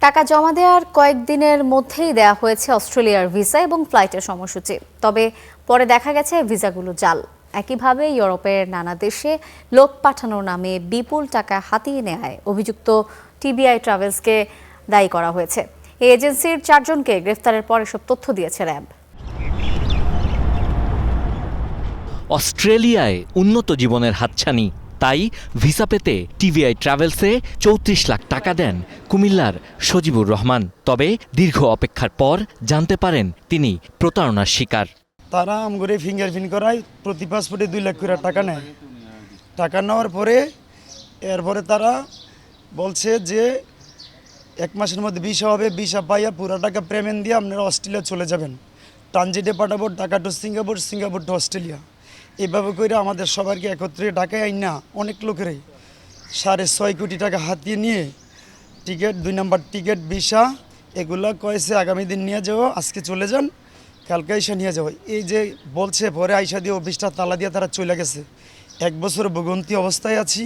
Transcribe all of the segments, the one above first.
টাকা জমা দেওয়ার কয়েকদিনের মধ্যেই দেয়া হয়েছে অস্ট্রেলিয়ার ভিসা এবং ফ্লাইটের সময়সূচি। তবে পরে দেখা গেছে ভিসাগুলো জাল। একইভাবে ইউরোপের নানা দেশে লোক পাঠানোর নামে বিপুল টাকা হাতিয়ে নেওয়ায় অভিযুক্ত টিবিআই ট্রাভেলসকে দায়ী করা হয়েছে। এই এজেন্সির 4 জনকে গ্রেফতারের পর এসব তথ্য দিয়েছে র্যাব। অস্ট্রেলিয়ায় উন্নত জীবনের হাতছানি, তাই ভিসা পেতে টিবিআই ট্রাভেলসে 34 লাখ টাকা দেন কুমিল্লার সজিবুর রহমান। তবে দীর্ঘ অপেক্ষার পর জানতে পারেন তিনি প্রতারণার শিকার। তারা আমগরে ফিঙ্গারপ্রিন্ট করায় প্রতি পাসপোর্টে 2 লাখ করে টাকা নেয়। টাকা নেওয়ার পরে এরপরে তারা বলছে যে 1 মাসের মধ্যে ভিসা হবে, ভিসা পাইয়া পুরো টাকা পেমেন্ট দিয়ে আপনারা অস্ট্রেলিয়া চলে যাবেন। ট্রানজিটে পাঠাবো টাকা to Singapore, Singapore to Australia. এইভাবে করে আমাদের সবাইকে একত্রে ঢাকায় আইন না অনেক লোকেরই 6.5 কোটি টাকা হাতিয়ে নিয়ে টিকিট, 2 নাম্বার টিকিট, ভিসা এগুলো কয়েছে আগামী দিন নিয়ে যাবো, আজকে চলে যান, কালকে আইসা নিয়ে যাবো। এই যে বলছে পরে আইসা দিয়ে অফিসটা তালা দিয়ে তারা চলে গেছে। 1 বছর ভোগান্তি অবস্থায় আছি।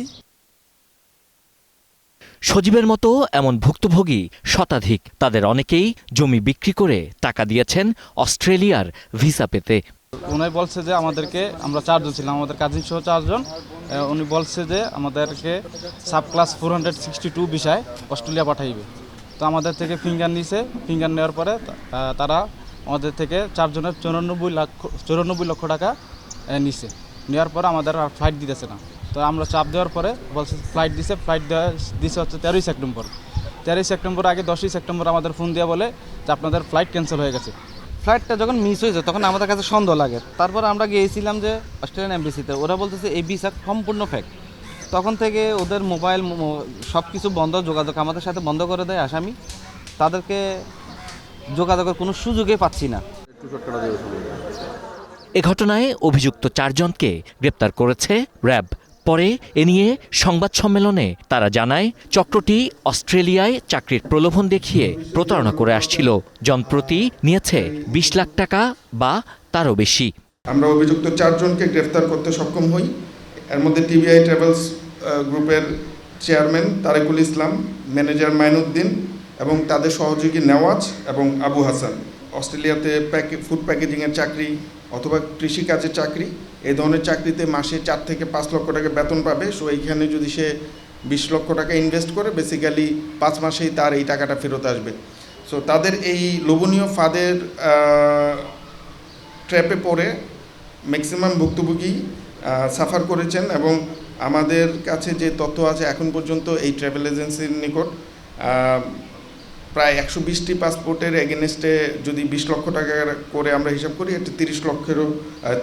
সজীবের মতো এমন ভুক্তভোগী শতাধিক। তাদের অনেকেই জমি বিক্রি করে টাকা দিয়েছেন অস্ট্রেলিয়ার ভিসা পেতে। উনি বলছে যে আমাদেরকে, আমরা 4 জন ছিলাম, আমাদের কাজিন সহ 4 জন। উনি বলছে যে আমাদেরকে সাব ক্লাস 462 ভিসায় অস্ট্রেলিয়া পাঠাইবে। তো আমাদের থেকে ফিঙ্গার নিছে। ফিঙ্গার নেওয়ার পরে তারা আমাদের থেকে 4 জনের 94 লক্ষ টাকা নিছে। নেওয়ার পরে আমাদের আর ফ্লাইট দিতেছে না। তো আমরা চাপ দেওয়ার পরে বলছে ফ্লাইট দিছে। ফ্লাইট দিছে হচ্ছে 13ই সেপ্টেম্বর। 13ই সেপ্টেম্বর আগে 10ই সেপ্টেম্বর আমাদের ফোন দিয়ে বলে যে আপনাদের ফ্লাইট ক্যান্সেল হয়ে গেছে। ফ্লাইটটা যখন মিস হয়েছে তখন আমাদের কাছে সন্দেহ লাগে। তারপর আমরা গিয়েছিলাম যে অস্ট্রেলিয়ান এমবেসিতে, ওরা বলতেছে এই ভিসা সম্পূর্ণ ফেক। তখন থেকে ওদের মোবাইল সব কিছু বন্ধ, যোগাযোগ আমাদের সাথে বন্ধ করে দেয় আসামি। তাদেরকে যোগাযোগের কোনো সুযোগই পাচ্ছি না। এ ঘটনায় অভিযুক্ত 4 জনকে গ্রেপ্তার করেছে র্যাব। পরে এ নিয়ে সংবাদ সম্মেলনে তারা জানায়, চক্রটি অস্ট্রেলিয়ায় চাকরির প্রলোভন দেখিয়ে প্রতারণা করে আসছিল। জনপ্রতি নিয়েছে 20 লাখ টাকা বা তারও বেশি। আমরা অভিযুক্ত 4 জনকে গ্রেফতার করতে সক্ষম হই। এর মধ্যে টিবিআই ট্রাভেলস গ্রুপের চেয়ারম্যান তারেকুল ইসলাম, ম্যানেজার মাইনুদ্দিন এবং তাদের সহযোগী নেওয়াজ এবং আবু হাসান। অস্ট্রেলিয়াতে ফুড প্যাকেজিংয়ের চাকরি অথবা কৃষিকাজের চাকরি, এই ধরনের চাকরিতে মাসে 4 থেকে 5 লক্ষ টাকা বেতন পাবে। সো এইখানে যদি সে 20 লক্ষ টাকা ইনভেস্ট করে, বেসিক্যালি 5 মাসেই তার এই টাকাটা ফেরত আসবে। সো তাদের এই লোভনীয় ফাঁদের ট্র্যাপে পড়ে ম্যাক্সিমাম ভুক্তভোগী সাফার করেছেন। এবং আমাদের কাছে যে তথ্য আছে এখন পর্যন্ত এই ট্রাভেল এজেন্সির নিকট প্রায় 120টি পাসপোর্টের এগেনস্টে যদি 20 লক্ষ টাকা করে আমরা হিসাব করি, এটা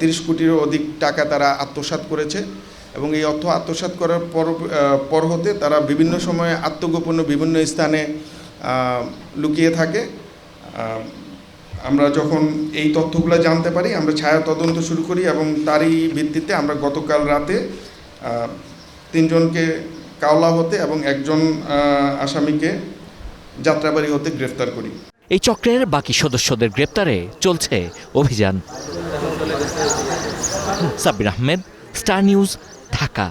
30 কোটিরও অধিক টাকা তারা আত্মসাৎ করেছে। এবং এই অর্থ আত্মসাৎ করার পর হতে তারা বিভিন্ন সময়ে আত্মগোপনে বিভিন্ন স্থানে লুকিয়ে থাকে। আমরা যখন এই তথ্যগুলো জানতে পারি, আমরা ছায়া তদন্ত শুরু করি এবং তারই ভিত্তিতে আমরা গতকাল রাতে 3 জনকে কাওলা হতে এবং 1 জন আসামিকে যাত্রাবাড়ি হতে গ্রেফতার করি। এই চক্রের বাকি সদস্যদের গ্রেপ্তারে চলছে অভিযান। Sabbir Ahmed, star news, Dhaka.